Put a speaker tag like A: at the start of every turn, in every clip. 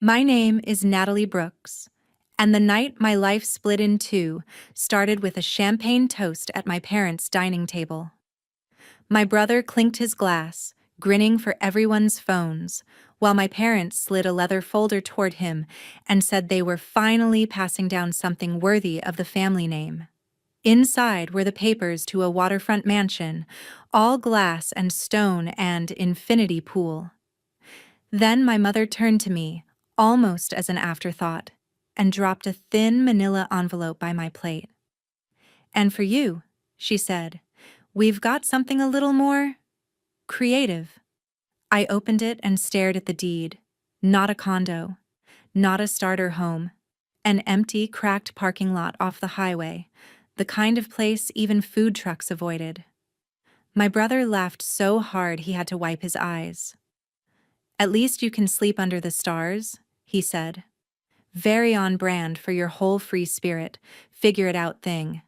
A: My name is Natalie Brooks, and the night my life split in two started with a champagne toast at my parents' dining table. My brother clinked his glass, grinning for everyone's phones, while my parents slid a leather folder toward him and said they were finally passing down something worthy of the family name. Inside were the papers to a waterfront mansion, all glass and stone and infinity pool. Then my mother turned to me, almost as an afterthought, and dropped a thin manila envelope by my plate. "And for you," she said, "we've got something a little more creative." I opened it and stared at the deed. Not a condo, not a starter home, an empty, cracked parking lot off the highway, the kind of place even food trucks avoided. My brother laughed so hard he had to wipe his eyes. "At least you can sleep under the stars," he said. "Very on brand for your whole free spirit, figure-it-out thing."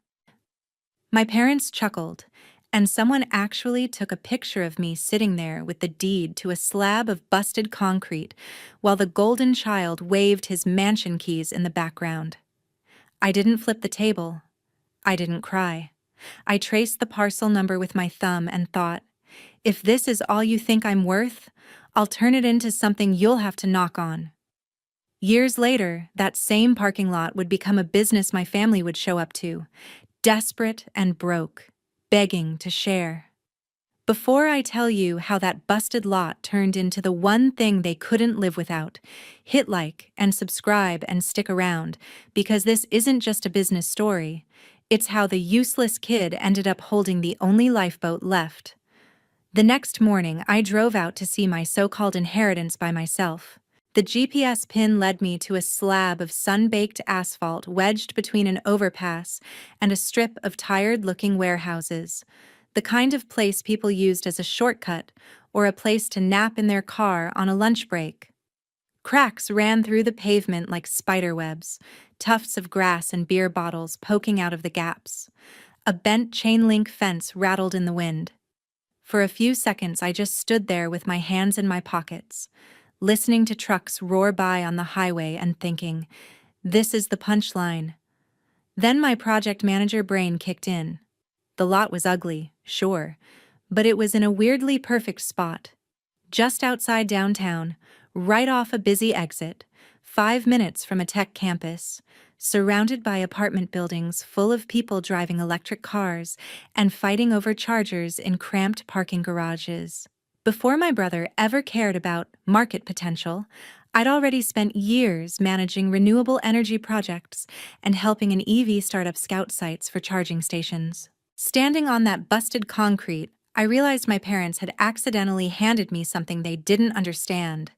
A: My parents chuckled, and someone actually took a picture of me sitting there with the deed to a slab of busted concrete while the golden child waved his mansion keys in the background. I didn't flip the table. I didn't cry. I traced the parcel number with my thumb and thought, if this is all you think I'm worth, I'll turn it into something you'll have to knock on. Years later, that same parking lot would become a business my family would show up to, desperate and broke, begging to share. Before I tell you how that busted lot turned into the one thing they couldn't live without, hit like and subscribe and stick around, because this isn't just a business story, it's how the useless kid ended up holding the only lifeboat left. The next morning, I drove out to see my so-called inheritance by myself. The GPS pin led me to a slab of sun-baked asphalt wedged between an overpass and a strip of tired-looking warehouses, the kind of place people used as a shortcut or a place to nap in their car on a lunch break. Cracks ran through the pavement like spiderwebs, tufts of grass and beer bottles poking out of the gaps. A bent chain-link fence rattled in the wind. For a few seconds, I just stood there with my hands in my pockets, listening to trucks roar by on the highway and thinking, this is the punchline. Then my project manager brain kicked in. The lot was ugly, sure, but it was in a weirdly perfect spot. Just outside downtown, right off a busy exit, 5 minutes from a tech campus, surrounded by apartment buildings full of people driving electric cars and fighting over chargers in cramped parking garages. Before my brother ever cared about market potential, I'd already spent years managing renewable energy projects and helping an EV startup scout sites for charging stations. Standing on that busted concrete, I realized my parents had accidentally handed me something they didn't understand: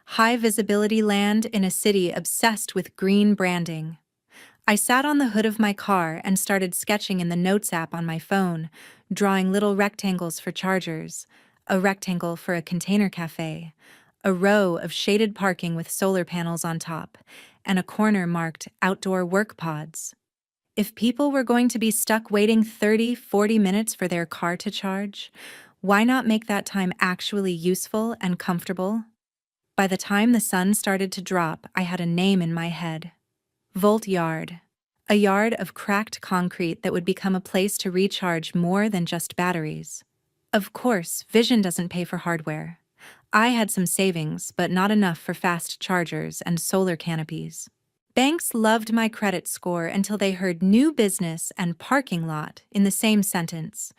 A: high-visibility land in a city obsessed with green branding. I sat on the hood of my car and started sketching in the Notes app on my phone, drawing little rectangles for chargers, a rectangle for a container cafe, a row of shaded parking with solar panels on top, and a corner marked outdoor work pods. If people were going to be stuck waiting 30-40 minutes for their car to charge, why not make that time actually useful and comfortable? By the time the sun started to drop, I had a name in my head. Volt Yard. A yard of cracked concrete that would become a place to recharge more than just batteries. Of course, Vision doesn't pay for hardware. I had some savings, but not enough for fast chargers and solar canopies. Banks loved my credit score until they heard new business and parking lot in the same sentence.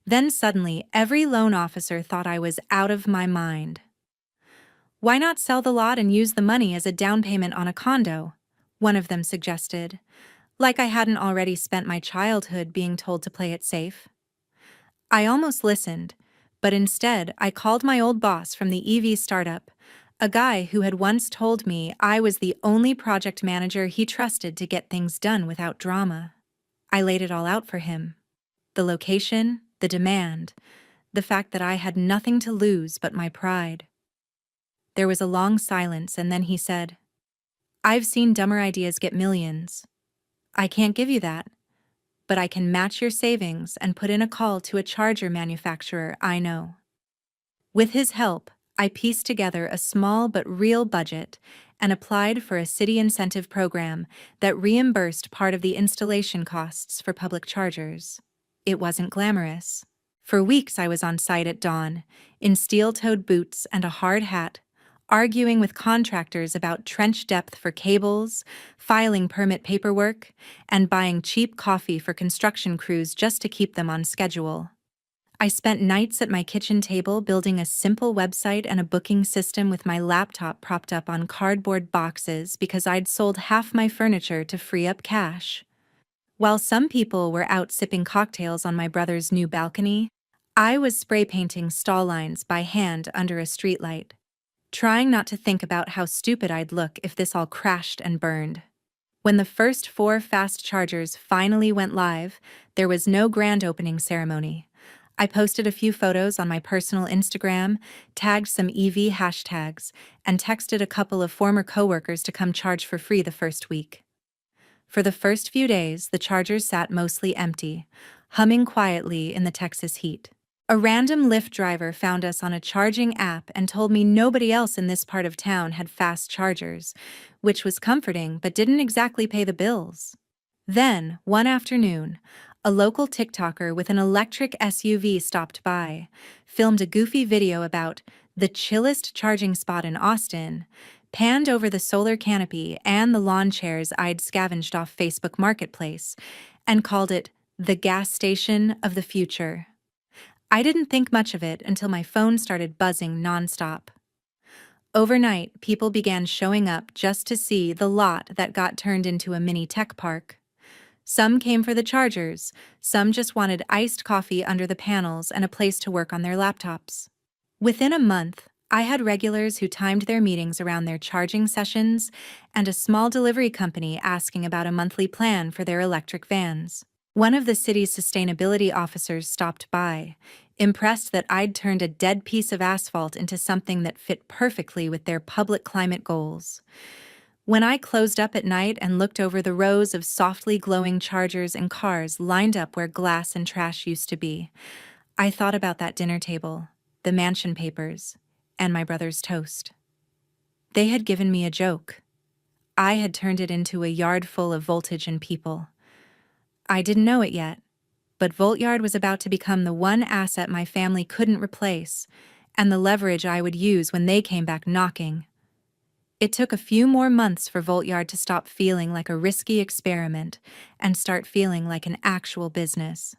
A: Then suddenly, every loan officer thought I was out of my mind. "Why not sell the lot and use the money as a down payment on a condo?" one of them suggested, like I hadn't already spent my childhood being told to play it safe. I almost listened, but instead I called my old boss from the EV startup, a guy who had once told me I was the only project manager he trusted to get things done without drama. I laid it all out for him. The location, the demand, the fact that I had nothing to lose but my pride. There was a long silence, and then he said, "I've seen dumber ideas get millions. I can't give you that, but I can match your savings and put in a call to a charger manufacturer I know." With his help, I pieced together a small but real budget and applied for a city incentive program that reimbursed part of the installation costs for public chargers. It wasn't glamorous. For weeks I was on site at dawn, in steel-toed boots and a hard hat, arguing with contractors about trench depth for cables, filing permit paperwork, and buying cheap coffee for construction crews just to keep them on schedule. I spent nights at my kitchen table building a simple website and a booking system with my laptop propped up on cardboard boxes because I'd sold half my furniture to free up cash. While some people were out sipping cocktails on my brother's new balcony, I was spray painting stall lines by hand under a streetlight, trying not to think about how stupid I'd look if this all crashed and burned. When the first 4 fast chargers finally went live, there was no grand opening ceremony. I posted a few photos on my personal Instagram, tagged some EV hashtags, and texted a couple of former coworkers to come charge for free the first week. For the first few days, the chargers sat mostly empty, humming quietly in the Texas heat. A random Lyft driver found us on a charging app and told me nobody else in this part of town had fast chargers, which was comforting but didn't exactly pay the bills. Then, one afternoon, a local TikToker with an electric SUV stopped by, filmed a goofy video about the chillest charging spot in Austin, panned over the solar canopy and the lawn chairs I'd scavenged off Facebook Marketplace, and called it the gas station of the future. I didn't think much of it until my phone started buzzing nonstop. Overnight, people began showing up just to see the lot that got turned into a mini tech park. Some came for the chargers, some just wanted iced coffee under the panels and a place to work on their laptops. Within a month, I had regulars who timed their meetings around their charging sessions and a small delivery company asking about a monthly plan for their electric vans. One of the city's sustainability officers stopped by, impressed that I'd turned a dead piece of asphalt into something that fit perfectly with their public climate goals. When I closed up at night and looked over the rows of softly glowing chargers and cars lined up where glass and trash used to be, I thought about that dinner table, the mansion papers, and my brother's toast. They had given me a joke. I had turned it into a yard full of voltage and people. I didn't know it yet, but Voltyard was about to become the one asset my family couldn't replace, and the leverage I would use when they came back knocking. It took a few more months for Voltyard to stop feeling like a risky experiment and start feeling like an actual business.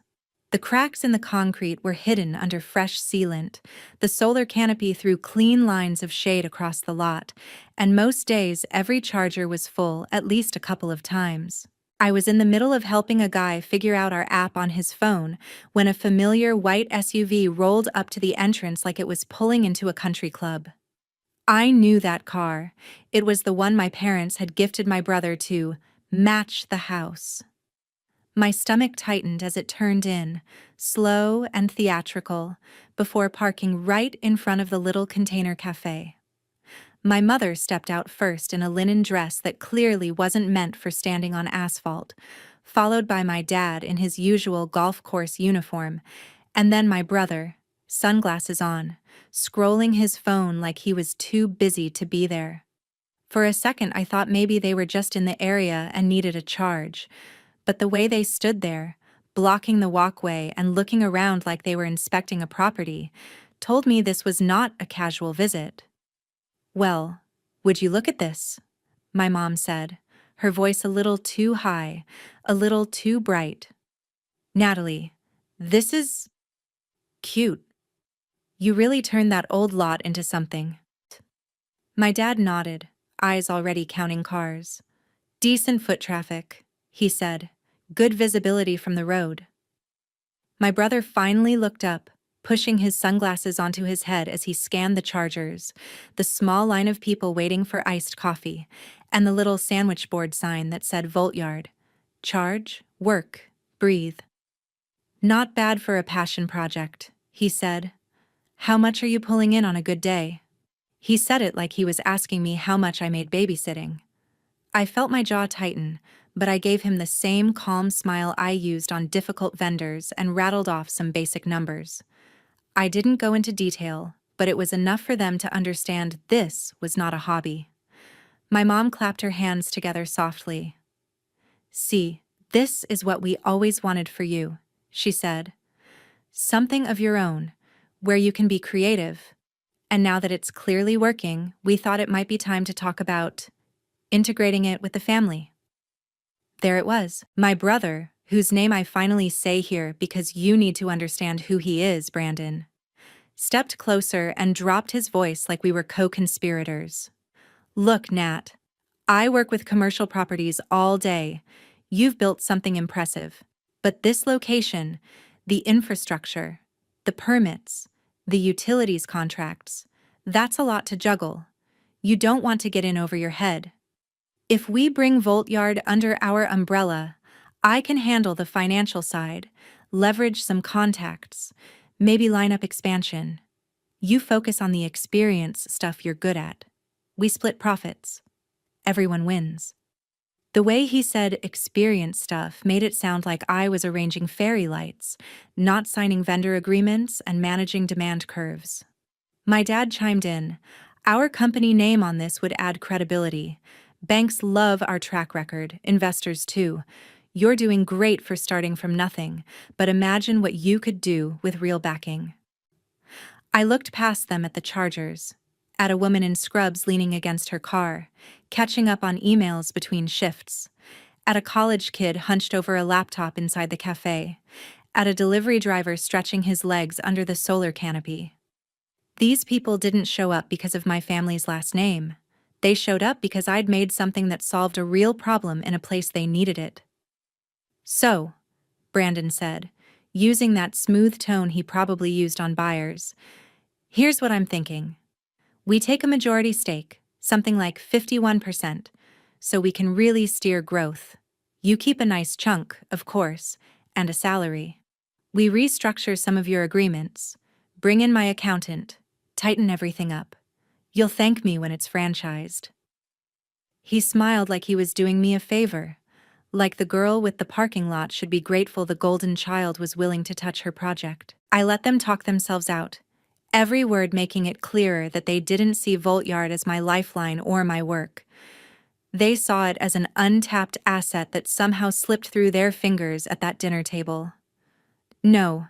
A: The cracks in the concrete were hidden under fresh sealant, the solar canopy threw clean lines of shade across the lot, and most days every charger was full at least a couple of times. I was in the middle of helping a guy figure out our app on his phone when a familiar white SUV rolled up to the entrance like it was pulling into a country club. I knew that car. It was the one my parents had gifted my brother to match the house. My stomach tightened as it turned in, slow and theatrical, before parking right in front of the little container cafe. My mother stepped out first in a linen dress that clearly wasn't meant for standing on asphalt, followed by my dad in his usual golf course uniform, and then my brother, sunglasses on, scrolling his phone like he was too busy to be there. For a second I thought maybe they were just in the area and needed a charge, but the way they stood there, blocking the walkway and looking around like they were inspecting a property, told me this was not a casual visit. "Well, would you look at this?" my mom said, her voice a little too high, a little too bright. "Natalie, this is cute. You really turned that old lot into something." My dad nodded, eyes already counting cars. "Decent foot traffic," he said. "Good visibility from the road." My brother finally looked up, pushing his sunglasses onto his head as he scanned the chargers, the small line of people waiting for iced coffee, and the little sandwich board sign that said Voltyard. Charge, work, breathe. "Not bad for a passion project," he said. "How much are you pulling in on a good day?" He said it like he was asking me how much I made babysitting. I felt my jaw tighten, but I gave him the same calm smile I used on difficult vendors and rattled off some basic numbers. I didn't go into detail, but it was enough for them to understand this was not a hobby. My mom clapped her hands together softly. "See, this is what we always wanted for you," she said. "Something of your own, where you can be creative. And now that it's clearly working, we thought it might be time to talk about integrating it with the family." There it was, my brother, whose name I finally say here because you need to understand who he is, Brandon, stepped closer and dropped his voice like we were co-conspirators. "Look, Nat, I work with commercial properties all day. You've built something impressive. But this location, the infrastructure, the permits, the utilities contracts, that's a lot to juggle. You don't want to get in over your head. If we bring Voltyard under our umbrella, I can handle the financial side, leverage some contacts, maybe line up expansion. You focus on the experience stuff you're good at. We split profits. Everyone wins." The way he said experience stuff made it sound like I was arranging fairy lights, not signing vendor agreements and managing demand curves. My dad chimed in. "Our company name on this would add credibility. Banks love our track record, investors too. You're doing great for starting from nothing, but imagine what you could do with real backing." I looked past them at the chargers, at a woman in scrubs leaning against her car, catching up on emails between shifts, at a college kid hunched over a laptop inside the cafe, at a delivery driver stretching his legs under the solar canopy. These people didn't show up because of my family's last name. They showed up because I'd made something that solved a real problem in a place they needed it. "So," Brandon said, using that smooth tone he probably used on buyers, "here's what I'm thinking. We take a majority stake, something like 51%, so we can really steer growth. You keep a nice chunk, of course, and a salary. We restructure some of your agreements, bring in my accountant, tighten everything up. You'll thank me when it's franchised." He smiled like he was doing me a favor, like the girl with the parking lot should be grateful the golden child was willing to touch her project. I let them talk themselves out, every word making it clearer that they didn't see Voltyard as my lifeline or my work. They saw it as an untapped asset that somehow slipped through their fingers at that dinner table. "No,"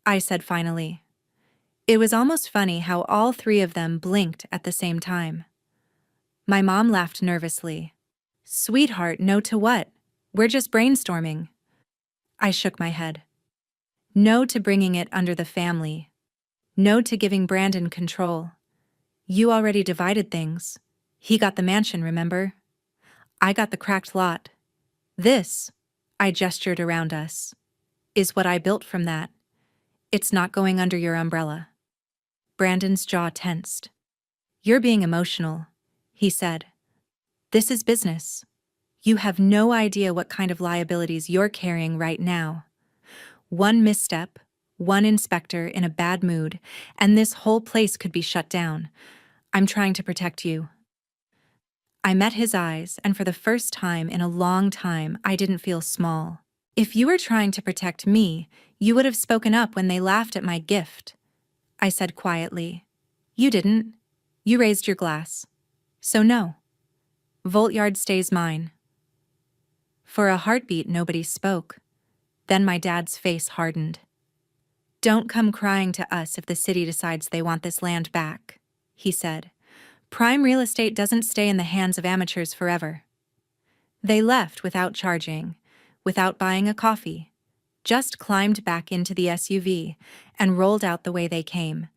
A: I said finally. It was almost funny how all three of them blinked at the same time. My mom laughed nervously. "Sweetheart, no to what? We're just brainstorming." I shook my head. "No to bringing it under the family. No to giving Brandon control. You already divided things. He got the mansion, remember? I got the cracked lot. This," I gestured around us, "is what I built from that. It's not going under your umbrella." Brandon's jaw tensed. "You're being emotional," he said. "This is business. You have no idea what kind of liabilities you're carrying right now. One misstep, one inspector in a bad mood, and this whole place could be shut down. I'm trying to protect you." I met his eyes, and for the first time in a long time, I didn't feel small. "If you were trying to protect me, you would have spoken up when they laughed at my gift," I said quietly. "You didn't. You raised your glass. So no. Voltyard stays mine." For a heartbeat, nobody spoke. Then my dad's face hardened. "Don't come crying to us if the city decides they want this land back," he said. "Prime real estate doesn't stay in the hands of amateurs forever." They left without charging, without buying a coffee, just climbed back into the SUV and rolled out the way they came,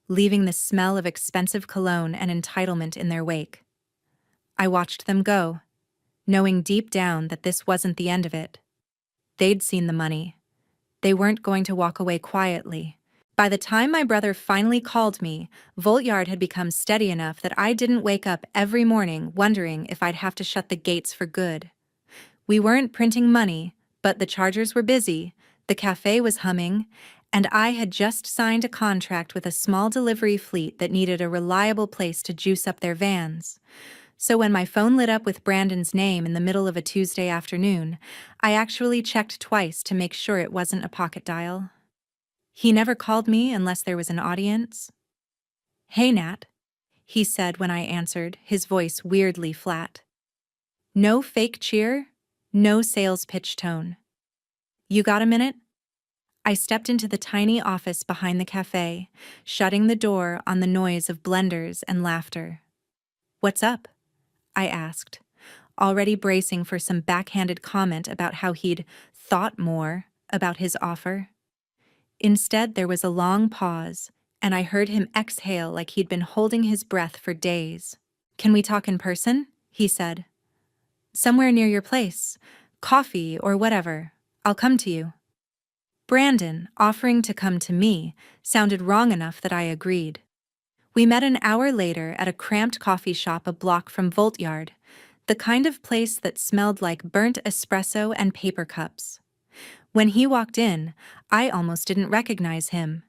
A: leaving the smell of expensive cologne and entitlement in their wake. I watched them go, knowing deep down that this wasn't the end of it. They'd seen the money. They weren't going to walk away quietly. By the time my brother finally called me, Voltyard had become steady enough that I didn't wake up every morning wondering if I'd have to shut the gates for good. We weren't printing money, but the chargers were busy, the cafe was humming, and I had just signed a contract with a small delivery fleet that needed a reliable place to juice up their vans. So when my phone lit up with Brandon's name in the middle of a Tuesday afternoon, I actually checked twice to make sure it wasn't a pocket dial. He never called me unless there was an audience. "Hey, Nat." he said when I answered, his voice weirdly flat. No fake cheer, no sales pitch tone. You got a minute? I stepped into the tiny office behind the cafe, shutting the door on the noise of blenders and laughter. What's up? I asked, already bracing for some backhanded comment about how he'd thought more about his offer. Instead, there was a long pause, and I heard him exhale like he'd been holding his breath for days. Can we talk in person? He said. Somewhere near your place. Coffee or whatever. I'll come to you. Brandon, offering to come to me, sounded wrong enough that I agreed. We met an hour later at a cramped coffee shop a block from Voltyard, the kind of place that smelled like burnt espresso and paper cups. When he walked in, I almost didn't recognize him.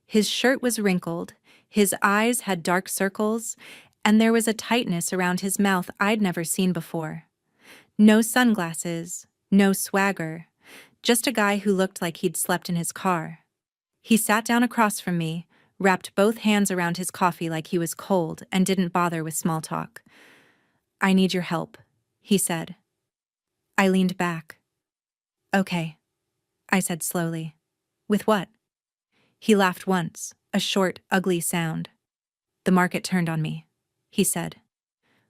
A: His shirt was wrinkled, his eyes had dark circles, and there was a tightness around his mouth I'd never seen before. No sunglasses, no swagger, just a guy who looked like he'd slept in his car. He sat down across from me, wrapped both hands around his coffee like he was cold, and didn't bother with small talk. I need your help, he said. I leaned back. Okay, I said slowly. With what? He laughed once, a short, ugly sound. The market turned on me, he said.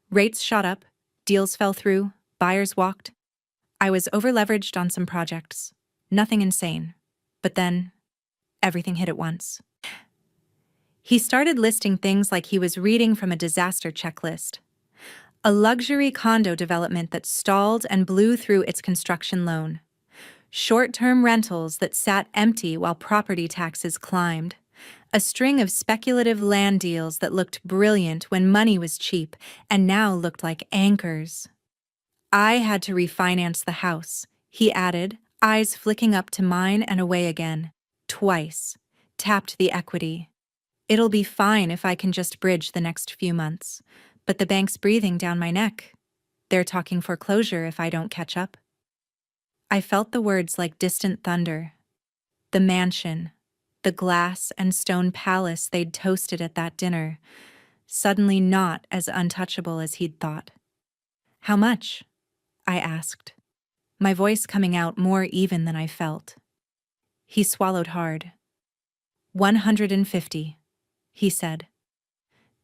A: Rates shot up, deals fell through, buyers walked. I was overleveraged on some projects. Nothing insane. But then, everything hit at once. He started listing things like he was reading from a disaster checklist. A luxury condo development that stalled and blew through its construction loan. Short-term rentals that sat empty while property taxes climbed. A string of speculative land deals that looked brilliant when money was cheap and now looked like anchors. I had to refinance the house, he added, eyes flicking up to mine and away again. Twice. Tapped the equity. It'll be fine if I can just bridge the next few months. But the bank's breathing down my neck. They're talking foreclosure if I don't catch up. I felt the words like distant thunder. The mansion, the glass and stone palace they'd toasted at that dinner, suddenly not as untouchable as he'd thought. How much? I asked, my voice coming out more even than I felt. He swallowed hard. 150, he said.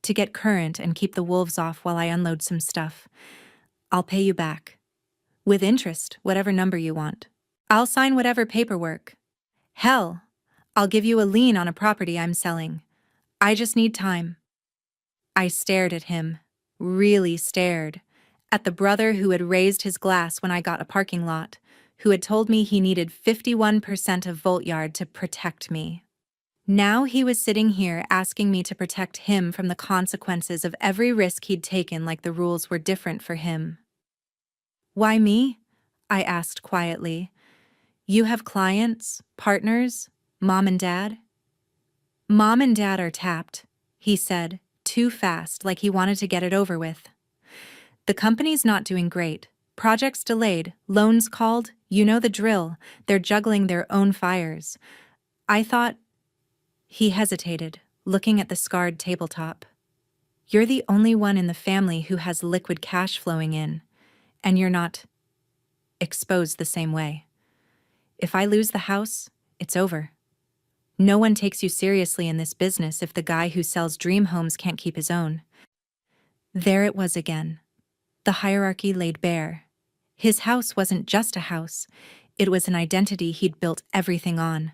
A: To get current and keep the wolves off while I unload some stuff. I'll pay you back. With interest, whatever number you want. I'll sign whatever paperwork. Hell, I'll give you a lien on a property I'm selling. I just need time. I stared at him, really stared, at the brother who had raised his glass when I got a parking lot, who had told me he needed 51% of Voltyard to protect me. Now he was sitting here asking me to protect him from the consequences of every risk he'd taken like the rules were different for him. Why me? I asked quietly. You have clients, partners, mom and dad? Mom and dad are tapped, he said, too fast, like he wanted to get it over with. The company's not doing great. Projects delayed, loans called, you know the drill. They're juggling their own fires. I thought... He hesitated, looking at the scarred tabletop. You're the only one in the family who has liquid cash flowing in, and you're not exposed the same way. If I lose the house, it's over. No one takes you seriously in this business if the guy who sells dream homes can't keep his own. There it was again. The hierarchy laid bare. His house wasn't just a house. It was an identity he'd built everything on.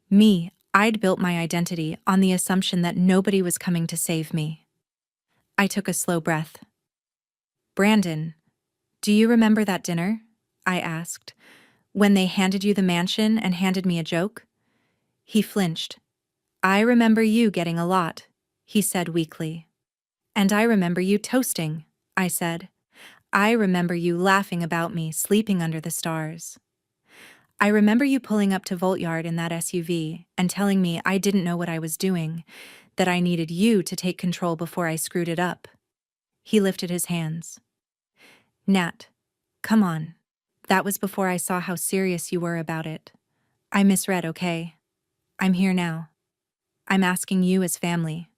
A: Me, I'd built my identity on the assumption that nobody was coming to save me. I took a slow breath. Brandon, do you remember that dinner? I asked. When they handed you the mansion and handed me a joke? He flinched. I remember you getting a lot, he said weakly. And I remember you toasting, I said. I remember you laughing about me sleeping under the stars. I remember you pulling up to Voltyard in that SUV and telling me I didn't know what I was doing, that I needed you to take control before I screwed it up. He lifted his hands. Nat, come on. That was before I saw how serious you were about it. I misread, okay? I'm here now. I'm asking you as family.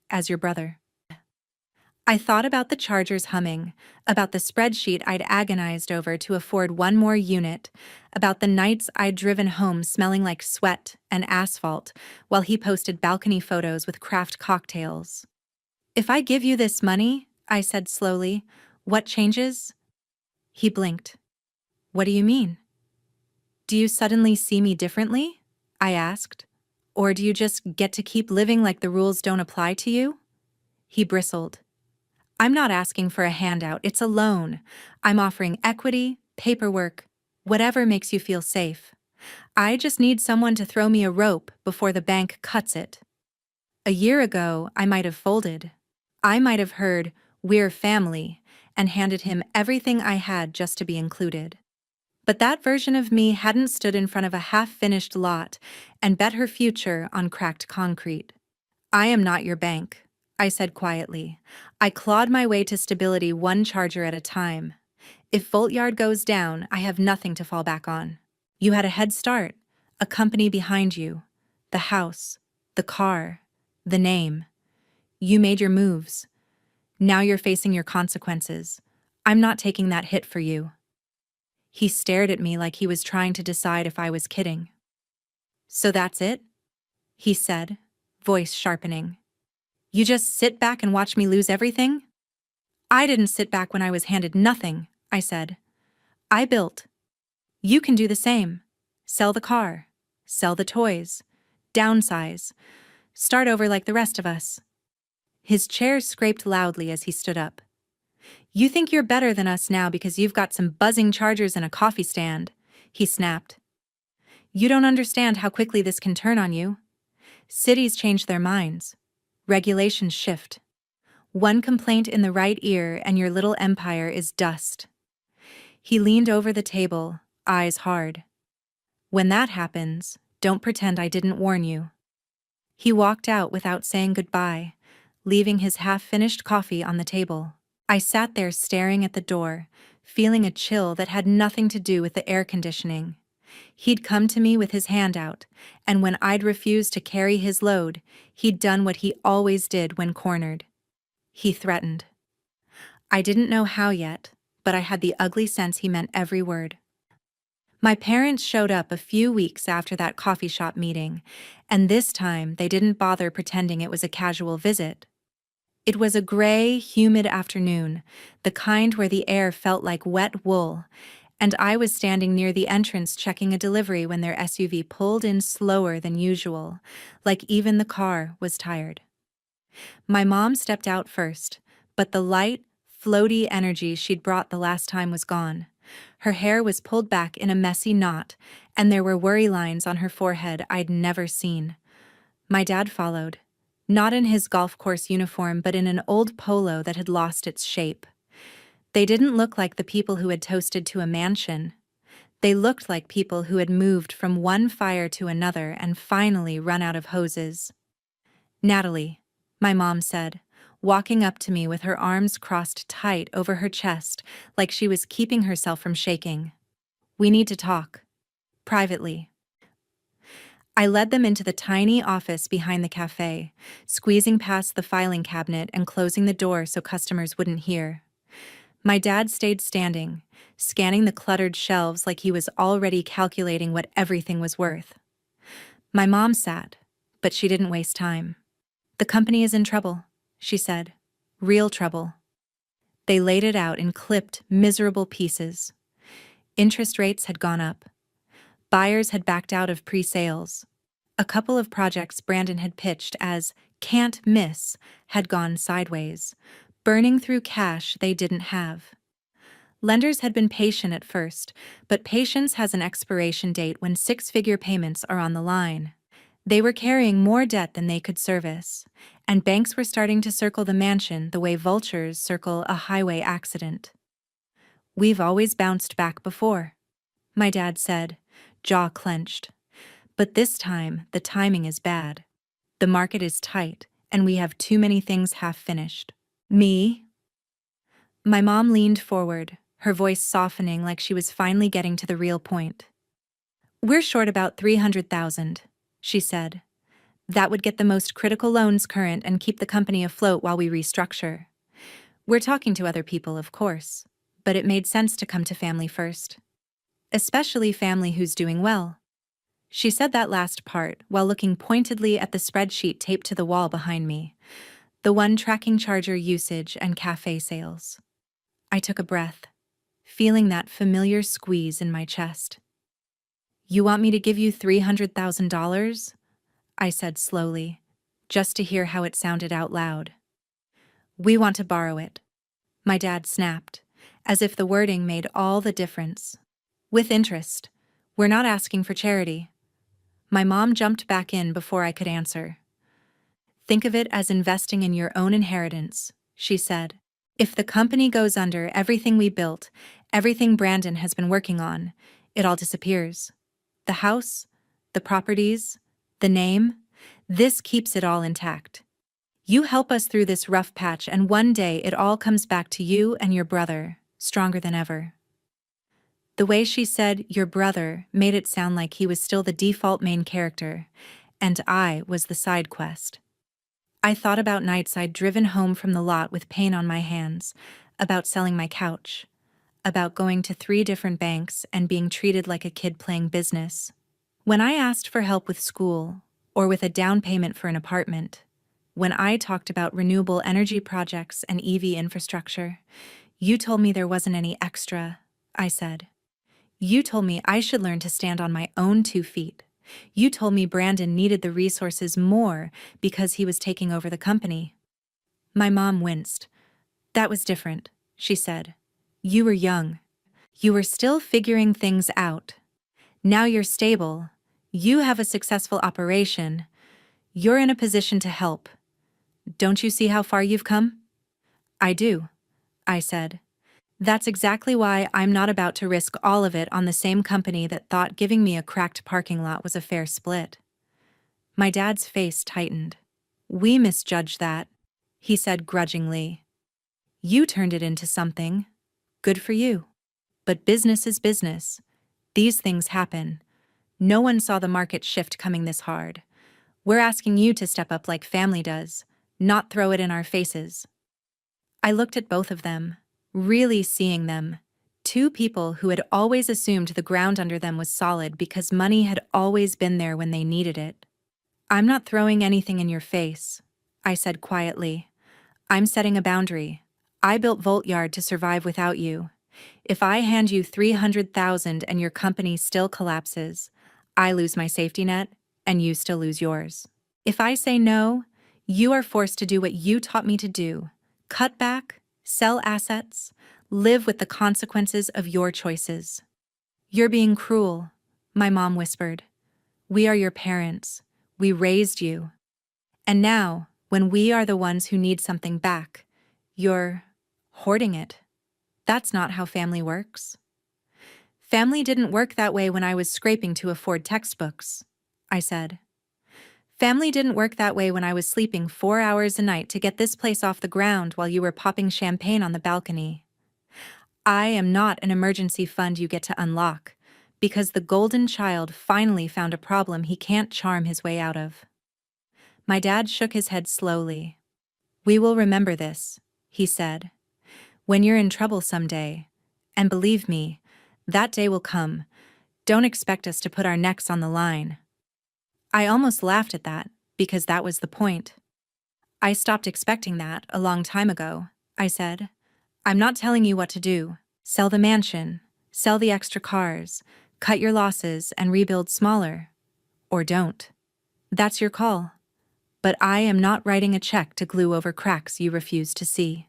A: As your brother. I thought about the chargers humming, about the spreadsheet I'd agonized over to afford one more unit, about the nights I'd driven home smelling like sweat and asphalt while he posted balcony photos with craft cocktails. "If I give you this money," I said slowly, "what changes?" He blinked. "What do you mean?" "Do you suddenly see me differently?" I asked. "Or do you just get to keep living like the rules don't apply to you?" He bristled. "I'm not asking for a handout, it's a loan. I'm offering equity, paperwork, whatever makes you feel safe. I just need someone to throw me a rope before the bank cuts it." A year ago, I might have folded. I might have heard, "We're family," and handed him everything I had just to be included. But that version of me hadn't stood in front of a half-finished lot and bet her future on cracked concrete. "I am not your bank," I said quietly. I clawed my way to stability one charger at a time. If Voltyard goes down, I have nothing to fall back on. You had a head start, a company behind you, the house, the car, the name. You made your moves. Now you're facing your consequences. I'm not taking that hit for you. He stared at me like he was trying to decide if I was kidding. "So that's it?" he said, voice sharpening. "You just sit back and watch me lose everything?" "I didn't sit back when I was handed nothing," I said. "I built. You can do the same. Sell the car. Sell the toys. Downsize. Start over like the rest of us." His chair scraped loudly as he stood up. "You think you're better than us now because you've got some buzzing chargers and a coffee stand," he snapped. "You don't understand how quickly this can turn on you. Cities change their minds. Regulations shift. One complaint in the right ear and your little empire is dust." He leaned over the table, eyes hard. "When that happens, don't pretend I didn't warn you." He walked out without saying goodbye, leaving his half-finished coffee on the table. I sat there staring at the door, feeling a chill that had nothing to do with the air conditioning. He'd come to me with his hand out, and when I'd refused to carry his load, he'd done what he always did when cornered. He threatened. I didn't know how yet, but I had the ugly sense he meant every word. My parents showed up a few weeks after that coffee shop meeting, and this time they didn't bother pretending it was a casual visit. It was a gray, humid afternoon, the kind where the air felt like wet wool, and I was standing near the entrance checking a delivery when their SUV pulled in slower than usual, like even the car was tired. My mom stepped out first, but the light, floaty energy she'd brought the last time was gone. Her hair was pulled back in a messy knot, and there were worry lines on her forehead I'd never seen. My dad followed, not in his golf course uniform but in an old polo that had lost its shape. They didn't look like the people who had toasted to a mansion. They looked like people who had moved from one fire to another and finally run out of hoses. "Natalie," my mom said, walking up to me with her arms crossed tight over her chest like she was keeping herself from shaking. "We need to talk. Privately." I led them into the tiny office behind the cafe, squeezing past the filing cabinet and closing the door so customers wouldn't hear. My dad stayed standing, scanning the cluttered shelves like he was already calculating what everything was worth. My mom sat, but she didn't waste time. "The company is in trouble," she said. "Real trouble." They laid it out in clipped, miserable pieces. Interest rates had gone up. Buyers had backed out of pre-sales. A couple of projects Brandon had pitched as "can't miss" had gone sideways, burning through cash they didn't have. Lenders had been patient at first, but patience has an expiration date when six-figure payments are on the line. They were carrying more debt than they could service, and banks were starting to circle the mansion the way vultures circle a highway accident. "We've always bounced back before," my dad said, jaw clenched. "But this time, the timing is bad. The market is tight, and we have too many things half-finished." "Me?" My mom leaned forward, her voice softening like she was finally getting to the real point. "We're short about $300,000, she said. "That would get the most critical loans current and keep the company afloat while we restructure. We're talking to other people, of course, but it made sense to come to family first. Especially family who's doing well. She said that last part while looking pointedly at the spreadsheet taped to the wall behind me, the one tracking charger usage and cafe sales. I took a breath, feeling that familiar squeeze in my chest. You want me to give you $300,000? I said slowly, just to hear how it sounded out loud. We want to borrow it. My dad snapped, as if the wording made all the difference. With interest. We're not asking for charity. My mom jumped back in before I could answer. Think of it as investing in your own inheritance, she said. If the company goes under, everything we built, everything Brandon has been working on, it all disappears. The house, the properties, the name, this keeps it all intact. You help us through this rough patch, and one day it all comes back to you and your brother, stronger than ever. The way she said your brother made it sound like he was still the default main character, and I was the side quest. I thought about nights I'd driven home from the lot with pain on my hands, about selling my couch, about going to 3 different banks and being treated like a kid playing business. When I asked for help with school, or with a down payment for an apartment, when I talked about renewable energy projects and EV infrastructure, you told me there wasn't any extra, I said. You told me I should learn to stand on my own 2 feet. You told me Brandon needed the resources more because he was taking over the company. My mom winced. That was different, she said. You were young. You were still figuring things out. Now you're stable. You have a successful operation. You're in a position to help. Don't you see how far you've come? I do, I said. That's exactly why I'm not about to risk all of it on the same company that thought giving me a cracked parking lot was a fair split. My dad's face tightened. We misjudged that, he said grudgingly. You turned it into something. Good for you. But business is business. These things happen. No one saw the market shift coming this hard. We're asking you to step up like family does, not throw it in our faces. I looked at both of them, really seeing them. 2 people who had always assumed the ground under them was solid because money had always been there when they needed it. I'm not throwing anything in your face, I said quietly. I'm setting a boundary. I built Voltyard to survive without you. If I hand you $300,000 and your company still collapses, I lose my safety net and you still lose yours. If I say no, you are forced to do what you taught me to do. Cut back, sell assets, live with the consequences of your choices. You're being cruel, my mom whispered. We are your parents. We raised you. And now, when we are the ones who need something back, you're hoarding it. That's not how family works. Family didn't work that way when I was scraping to afford textbooks, I said. Family didn't work that way when I was sleeping 4 hours a night to get this place off the ground while you were popping champagne on the balcony. I am not an emergency fund you get to unlock, because the golden child finally found a problem he can't charm his way out of. My dad shook his head slowly. We will remember this, he said. When you're in trouble someday, and believe me, that day will come, don't expect us to put our necks on the line. I almost laughed at that, because that was the point. I stopped expecting that a long time ago, I said. I'm not telling you what to do. Sell the mansion, sell the extra cars, cut your losses and rebuild smaller. Or don't. That's your call. But I am not writing a check to glue over cracks you refuse to see.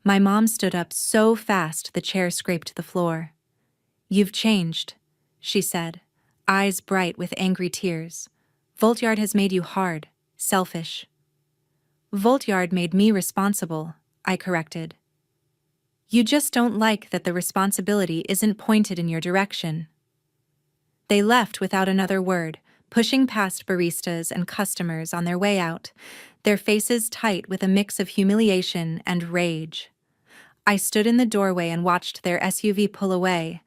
A: My mom stood up so fast the chair scraped the floor. You've changed, she said, eyes bright with angry tears. Voltyard has made you hard, selfish. Voltyard made me responsible, I corrected. You just don't like that the responsibility isn't pointed in your direction. They left without another word, pushing past baristas and customers on their way out, their faces tight with a mix of humiliation and rage. I stood in the doorway and watched their SUV pull away,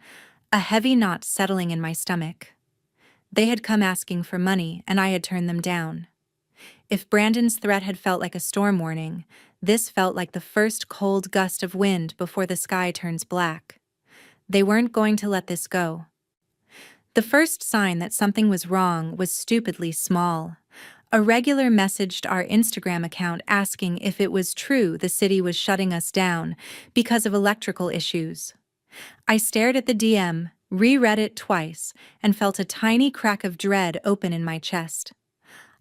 A: a heavy knot settling in my stomach. They had come asking for money, and I had turned them down. If Brandon's threat had felt like a storm warning, This felt like the first cold gust of wind before the sky turns black. They weren't going to let this go. The first sign that something was wrong was stupidly small. A regular messaged our Instagram account asking if it was true the city was shutting us down because of electrical issues. I stared at the DM, reread it twice, and felt a tiny crack of dread open in my chest.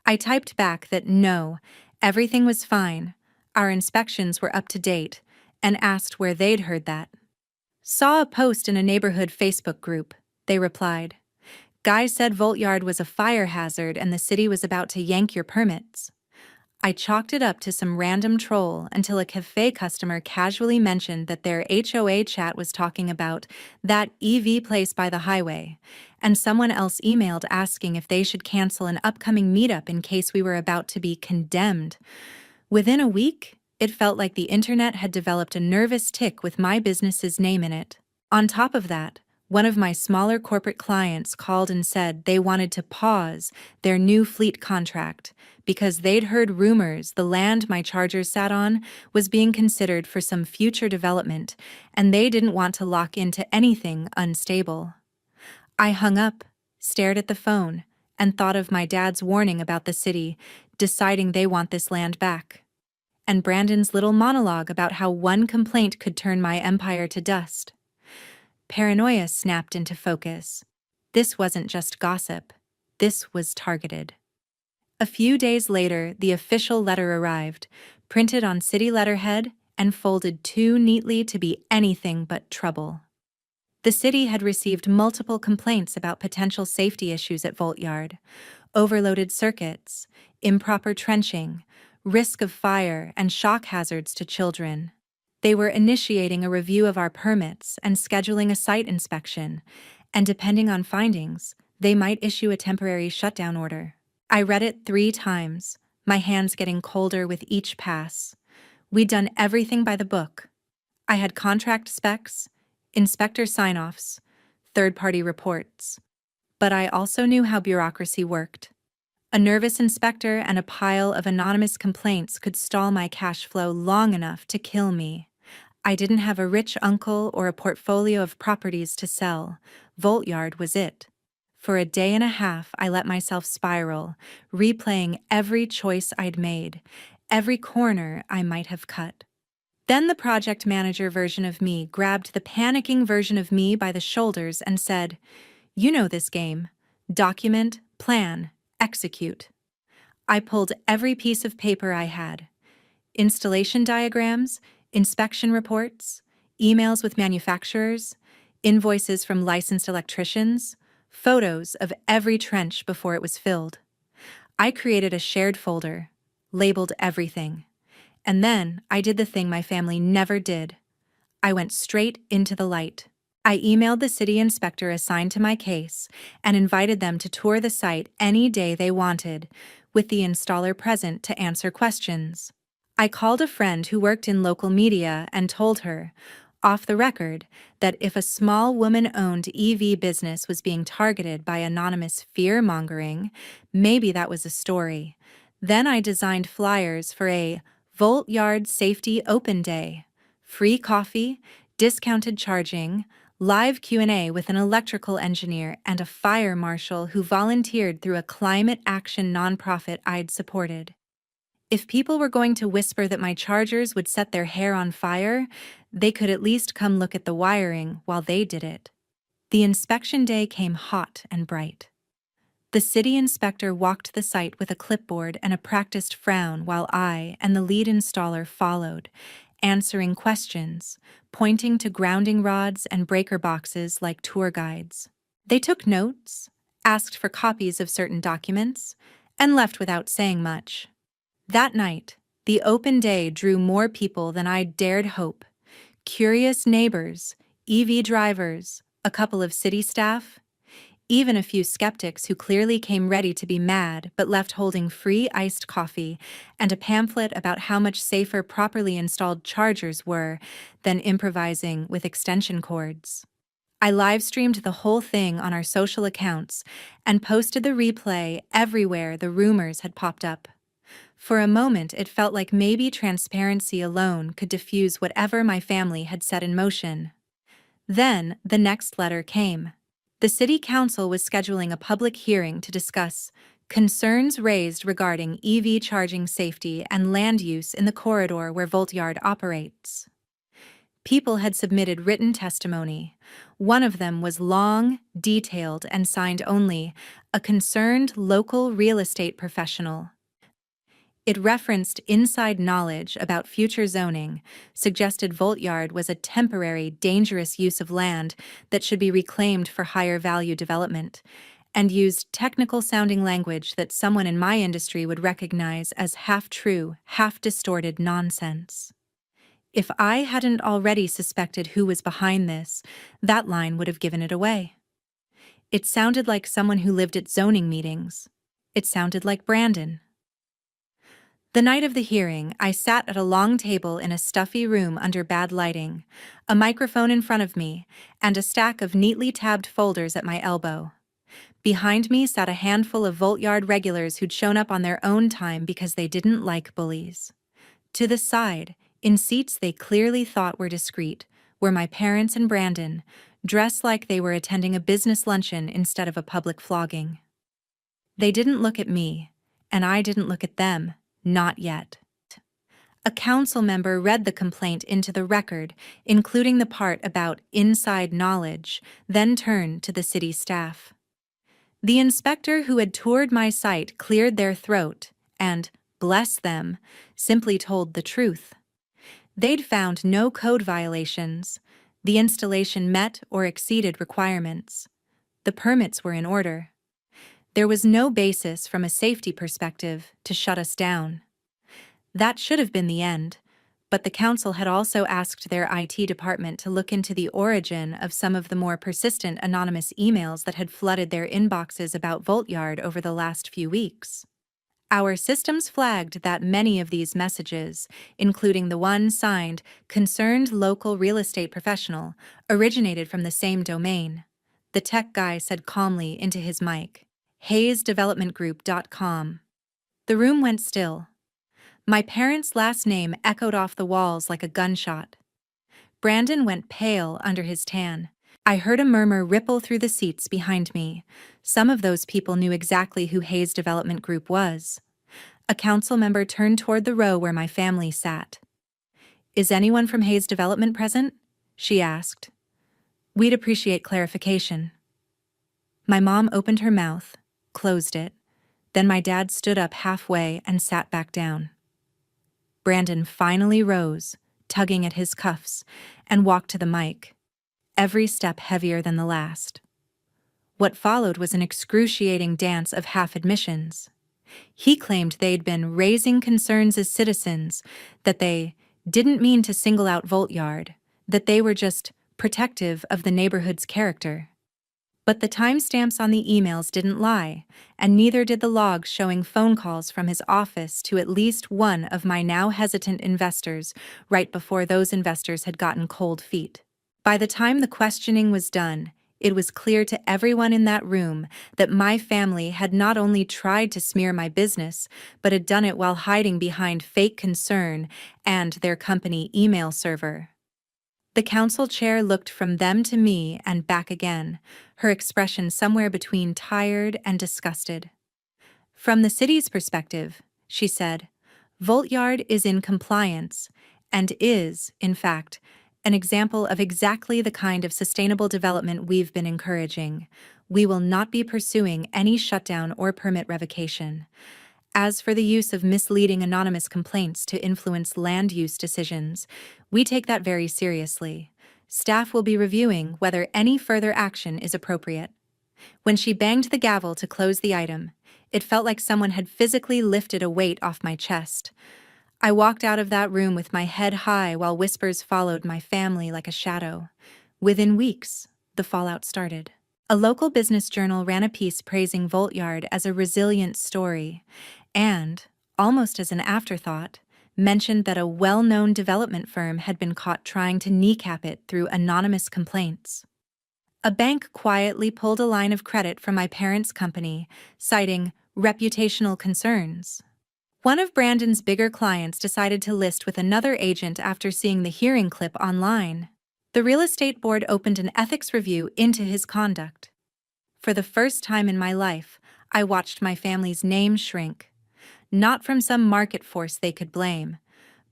A: I typed back that no, everything was fine, our inspections were up to date, and asked where they'd heard that. Saw a post in a neighborhood Facebook group, they replied. Guy said Voltyard was a fire hazard and the city was about to yank your permits. I chalked it up to some random troll until a cafe customer casually mentioned that their HOA chat was talking about that EV place by the highway, and someone else emailed asking if they should cancel an upcoming meetup in case we were about to be condemned. Within a week, it felt like the internet had developed a nervous tick with my business's name in it. On top of that, one of my smaller corporate clients called and said they wanted to pause their new fleet contract because they'd heard rumors the land my chargers sat on was being considered for some future development, and they didn't want to lock into anything unstable. I hung up, stared at the phone, and thought of my dad's warning about the city, deciding they want this land back. And Brandon's little monologue about how one complaint could turn my empire to dust. Paranoia snapped into focus. This wasn't just gossip. This was targeted. A few days later, the official letter arrived, printed on city letterhead and folded too neatly to be anything but trouble. The city had received multiple complaints about potential safety issues at Voltyard: overloaded circuits, improper trenching, risk of fire, and shock hazards to children. They were initiating a review of our permits and scheduling a site inspection, and depending on findings, they might issue a temporary shutdown order. I read it 3 times, my hands getting colder with each pass. We'd done everything by the book. I had contract specs, inspector sign-offs, third-party reports. But I also knew how bureaucracy worked. A nervous inspector and a pile of anonymous complaints could stall my cash flow long enough to kill me. I didn't have a rich uncle or a portfolio of properties to sell. Voltyard was it. For a day and a half, I let myself spiral, replaying every choice I'd made, every corner I might have cut. Then the project manager version of me grabbed the panicking version of me by the shoulders and said, "You know this game. Document, plan, execute." I pulled every piece of paper I had. Installation diagrams, inspection reports, emails with manufacturers, invoices from licensed electricians, photos of every trench before it was filled. I created a shared folder, labeled everything. And then I did the thing my family never did. I went straight into the light. I emailed the city inspector assigned to my case and invited them to tour the site any day they wanted, with the installer present to answer questions. I called a friend who worked in local media and told her, off the record, that if a small woman-owned EV business was being targeted by anonymous fear-mongering, maybe that was a story. Then I designed flyers for a Voltyard Safety Open Day, free coffee, discounted charging, live Q&A with an electrical engineer and a fire marshal who volunteered through a climate action nonprofit I'd supported. If people were going to whisper that my chargers would set their hair on fire, they could at least come look at the wiring while they did it. The inspection day came hot and bright. The city inspector walked the site with a clipboard and a practiced frown while I and the lead installer followed, answering questions, pointing to grounding rods and breaker boxes like tour guides. They took notes, asked for copies of certain documents, and left without saying much. That night, the open day drew more people than I dared hope. Curious neighbors, EV drivers, a couple of city staff, even a few skeptics who clearly came ready to be mad but left holding free iced coffee and a pamphlet about how much safer properly installed chargers were than improvising with extension cords. I live-streamed the whole thing on our social accounts and posted the replay everywhere the rumors had popped up. For a moment, it felt like maybe transparency alone could diffuse whatever my family had set in motion. Then, the next letter came. The city council was scheduling a public hearing to discuss concerns raised regarding EV charging safety and land use in the corridor where Voltyard operates. People had submitted written testimony. One of them was long, detailed, and signed only, a concerned local real estate professional. It referenced inside knowledge about future zoning, suggested Voltyard was a temporary, dangerous use of land that should be reclaimed for higher value development, and used technical-sounding language that someone in my industry would recognize as half-true, half-distorted nonsense. If I hadn't already suspected who was behind this, that line would have given it away. It sounded like someone who lived at zoning meetings. It sounded like Brandon. The night of the hearing, I sat at a long table in a stuffy room under bad lighting, a microphone in front of me, and a stack of neatly tabbed folders at my elbow. Behind me sat a handful of Voltyard regulars who'd shown up on their own time because they didn't like bullies. To the side, in seats they clearly thought were discreet, were my parents and Brandon, dressed like they were attending a business luncheon instead of a public flogging. They didn't look at me, and I didn't look at them. Not yet. A council member read the complaint into the record, including the part about inside knowledge, then turned to the city staff. The inspector who had toured my site cleared their throat and, bless them, simply told the truth. They'd found no code violations. The installation met or exceeded requirements. The permits were in order. There was no basis from a safety perspective to shut us down. That should have been the end, but the council had also asked their IT department to look into the origin of some of the more persistent anonymous emails that had flooded their inboxes about Voltyard over the last few weeks. Our systems flagged that many of these messages, including the one signed "Concerned Local Real Estate Professional," originated from the same domain. The tech guy said calmly into his mic, "HayesDevelopmentGroup.com." The room went still. My parents' last name echoed off the walls like a gunshot. Brandon went pale under his tan. I heard a murmur ripple through the seats behind me. Some of those people knew exactly who Hayes Development Group was. A council member turned toward the row where my family sat. "Is anyone from Hayes Development present?" she asked. "We'd appreciate clarification." My mom opened her mouth, closed it. Then my dad stood up halfway and sat back down. Brandon finally rose, tugging at his cuffs, and walked to the mic, every step heavier than the last. What followed was an excruciating dance of half-admissions. He claimed they'd been raising concerns as citizens, that they didn't mean to single out Voltyard, that they were just protective of the neighborhood's character. But the timestamps on the emails didn't lie, and neither did the logs showing phone calls from his office to at least one of my now hesitant investors right before those investors had gotten cold feet. By the time the questioning was done, it was clear to everyone in that room that my family had not only tried to smear my business, but had done it while hiding behind fake concern and their company email server. The council chair looked from them to me and back again, her expression somewhere between tired and disgusted. "From the city's perspective," she said, "Voltyard is in compliance and is, in fact, an example of exactly the kind of sustainable development we've been encouraging. We will not be pursuing any shutdown or permit revocation. As for the use of misleading anonymous complaints to influence land use decisions, we take that very seriously. Staff will be reviewing whether any further action is appropriate." When she banged the gavel to close the item, it felt like someone had physically lifted a weight off my chest. I walked out of that room with my head high while whispers followed my family like a shadow. Within weeks, the fallout started. A local business journal ran a piece praising Voltyard as a resilient story and, almost as an afterthought, mentioned that a well-known development firm had been caught trying to kneecap it through anonymous complaints. A bank quietly pulled a line of credit from my parents' company, citing reputational concerns. One of Brandon's bigger clients decided to list with another agent after seeing the hearing clip online. The real estate board opened an ethics review into his conduct. For the first time in my life, I watched my family's name shrink. Not from some market force they could blame,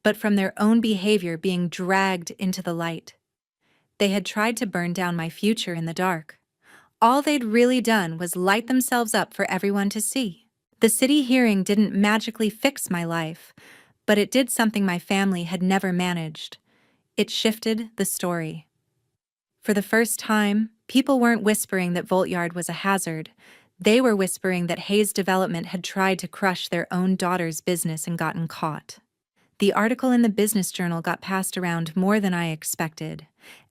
A: but from their own behavior being dragged into the light. They had tried to burn down my future in the dark. All they'd really done was light themselves up for everyone to see. The city hearing didn't magically fix my life, but it did something my family had never managed. It shifted the story. For the first time, people weren't whispering that Voltyard was a hazard. They were whispering that Hayes Development had tried to crush their own daughter's business and gotten caught. The article in the Business Journal got passed around more than I expected,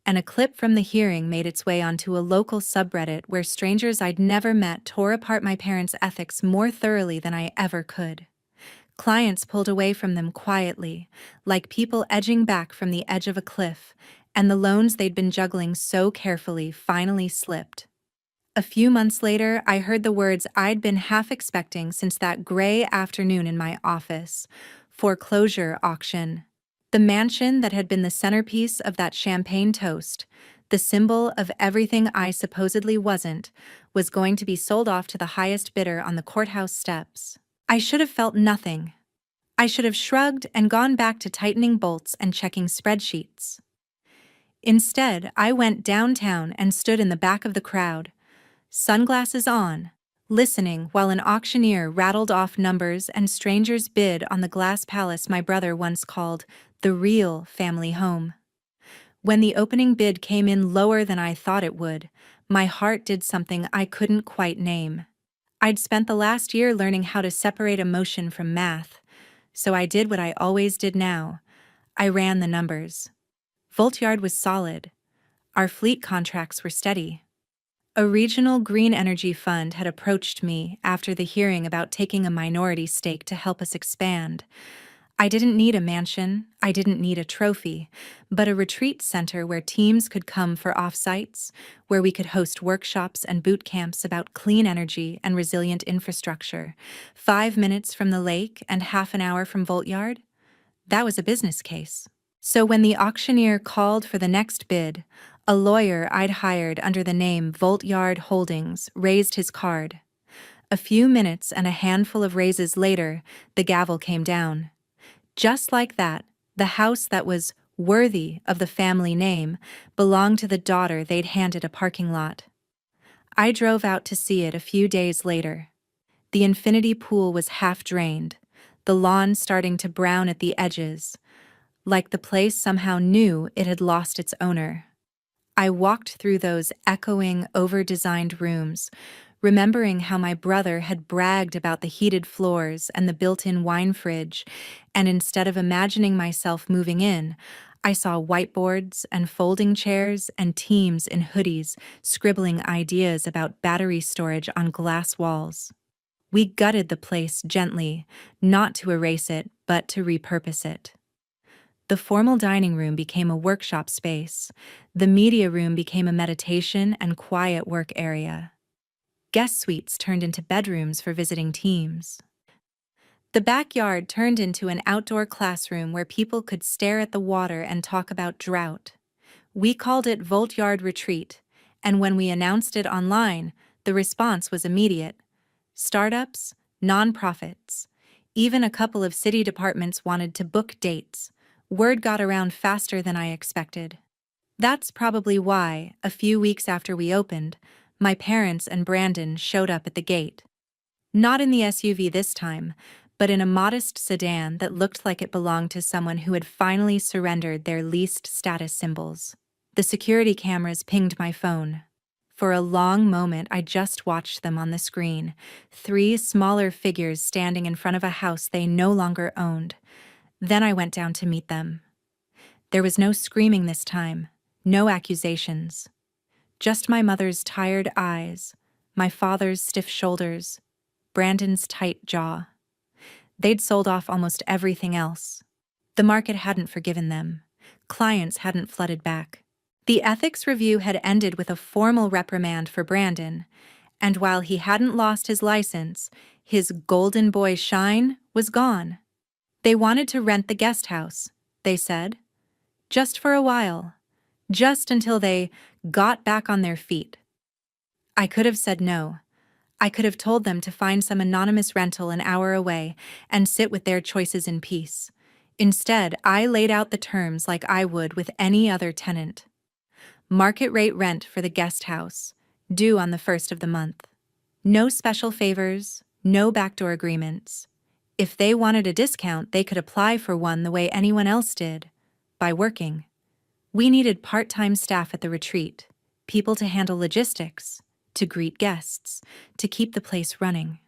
A: and a clip from the hearing made its way onto a local subreddit where strangers I'd never met tore apart my parents' ethics more thoroughly than I ever could. Clients pulled away from them quietly, like people edging back from the edge of a cliff, and the loans they'd been juggling so carefully finally slipped. A few months later, I heard the words I'd been half expecting since that gray afternoon in my office: foreclosure auction. The mansion that had been the centerpiece of that champagne toast, the symbol of everything I supposedly wasn't, was going to be sold off to the highest bidder on the courthouse steps. I should have felt nothing. I should have shrugged and gone back to tightening bolts and checking spreadsheets. Instead, I went downtown and stood in the back of the crowd, sunglasses on, listening while an auctioneer rattled off numbers and strangers bid on the glass palace my brother once called the real family home. When the opening bid came in lower than I thought it would, my heart did something I couldn't quite name. I'd spent the last year learning how to separate emotion from math, so I did what I always did now. I ran the numbers. Voltyard was solid. Our fleet contracts were steady. A regional green energy fund had approached me after the hearing about taking a minority stake to help us expand. I didn't need a mansion, I didn't need a trophy, but a retreat center where teams could come for offsites, where we could host workshops and boot camps about clean energy and resilient infrastructure, 5 minutes from the lake and half an hour from Voltyard. That was a business case. So when the auctioneer called for the next bid, a lawyer I'd hired under the name Voltyard Holdings raised his card. A few minutes and a handful of raises later, the gavel came down. Just like that, the house that was worthy of the family name belonged to the daughter they'd handed a parking lot. I drove out to see it a few days later. The infinity pool was half drained, the lawn starting to brown at the edges, like the place somehow knew it had lost its owner. I walked through those echoing, over-designed rooms, remembering how my brother had bragged about the heated floors and the built-in wine fridge, and instead of imagining myself moving in, I saw whiteboards and folding chairs and teams in hoodies scribbling ideas about battery storage on glass walls. We gutted the place gently, not to erase it, but to repurpose it. The formal dining room became a workshop space. The media room became a meditation and quiet work area. Guest suites turned into bedrooms for visiting teams. The backyard turned into an outdoor classroom where people could stare at the water and talk about drought. We called it Voltyard Retreat, and when we announced it online, the response was immediate. Startups, nonprofits, even a couple of city departments wanted to book dates. Word got around faster than I expected. That's probably why, a few weeks after we opened, my parents and Brandon showed up at the gate. Not in the SUV this time, but in a modest sedan that looked like it belonged to someone who had finally surrendered their least status symbols. The security cameras pinged my phone. For a long moment, I just watched them on the screen, 3 smaller figures standing in front of a house they no longer owned. Then I went down to meet them. There was no screaming this time, no accusations. Just my mother's tired eyes, my father's stiff shoulders, Brandon's tight jaw. They'd sold off almost everything else. The market hadn't forgiven them. Clients hadn't flooded back. The ethics review had ended with a formal reprimand for Brandon, And while he hadn't lost his license, his golden boy shine was gone. They wanted to rent the guest house, they said. Just for a while. Just until they got back on their feet. I could have said no. I could have told them to find some anonymous rental an hour away and sit with their choices in peace. Instead, I laid out the terms like I would with any other tenant. Market rate rent for the guest house, due on the 1st of the month. No special favors, no backdoor agreements. If they wanted a discount, they could apply for one the way anyone else did, by working. We needed part-time staff at the retreat, people to handle logistics, to greet guests, to keep the place running.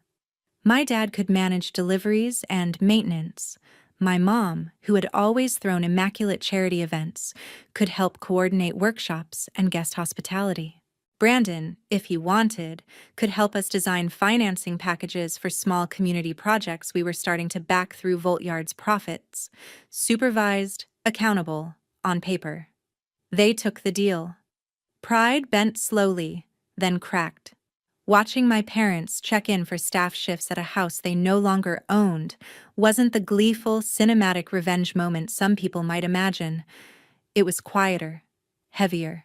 A: My dad could manage deliveries and maintenance. My mom, who had always thrown immaculate charity events, could help coordinate workshops and guest hospitality. Brandon, if he wanted, could help us design financing packages for small community projects we were starting to back through Voltyard's profits. Supervised, accountable, on paper. They took the deal. Pride bent slowly, then cracked. Watching my parents check in for staff shifts at a house they no longer owned wasn't the gleeful, cinematic revenge moment some people might imagine. It was quieter, heavier.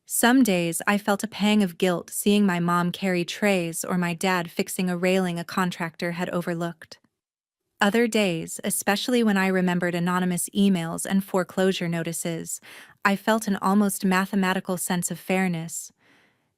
A: Some days I felt a pang of guilt seeing my mom carry trays or my dad fixing a railing a contractor had overlooked. Other days, especially when I remembered anonymous emails and foreclosure notices, I felt an almost mathematical sense of fairness.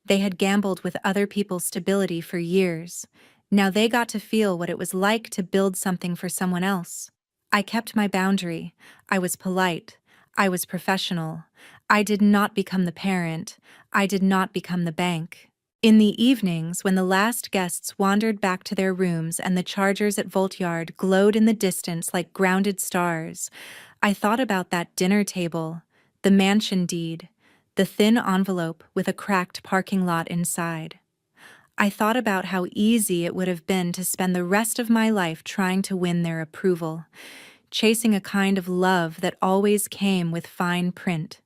A: They had gambled with other people's stability for years. Now they got to feel what it was like to build something for someone else. I kept my boundary. I was polite. I was professional. I did not become the parent. I did not become the bank. In the evenings, when the last guests wandered back to their rooms and the chargers at Voltyard glowed in the distance like grounded stars, I thought about that dinner table, the mansion deed, the thin envelope with a cracked parking lot inside. I thought about how easy it would have been to spend the rest of my life trying to win their approval, chasing a kind of love that always came with fine print.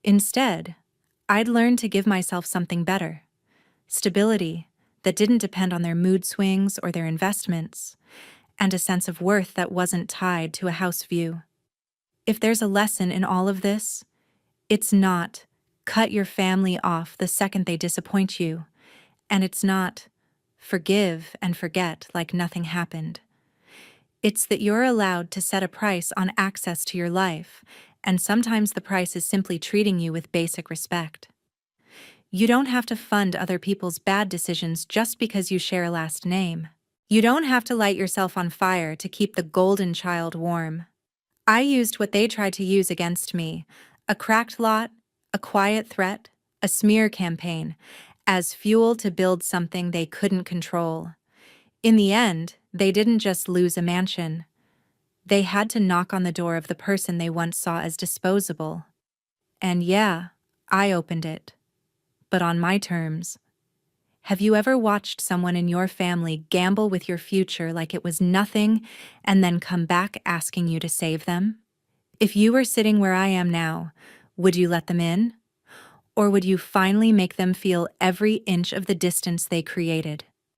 A: Instead, I'd learned to give myself something better. Stability that didn't depend on their mood swings or their investments, and a sense of worth that wasn't tied to a house view. If there's a lesson in all of this, it's not cut your family off the second they disappoint you, and it's not forgive and forget like nothing happened. It's that you're allowed to set a price on access to your life, and sometimes the price is simply treating you with basic respect. You don't have to fund other people's bad decisions just because you share a last name. You don't have to light yourself on fire to keep the golden child warm. I used what they tried to use against me, a cracked lot, a quiet threat, a smear campaign, as fuel to build something they couldn't control. In the end, they didn't just lose a mansion. They had to knock on the door of the person they once saw as disposable. And yeah, I opened it. But on my terms. Have you ever watched someone in your family gamble with your future like it was nothing and then come back asking you to save them? If you were sitting where I am now, would you let them in? Or would you finally make them feel every inch of the distance they created?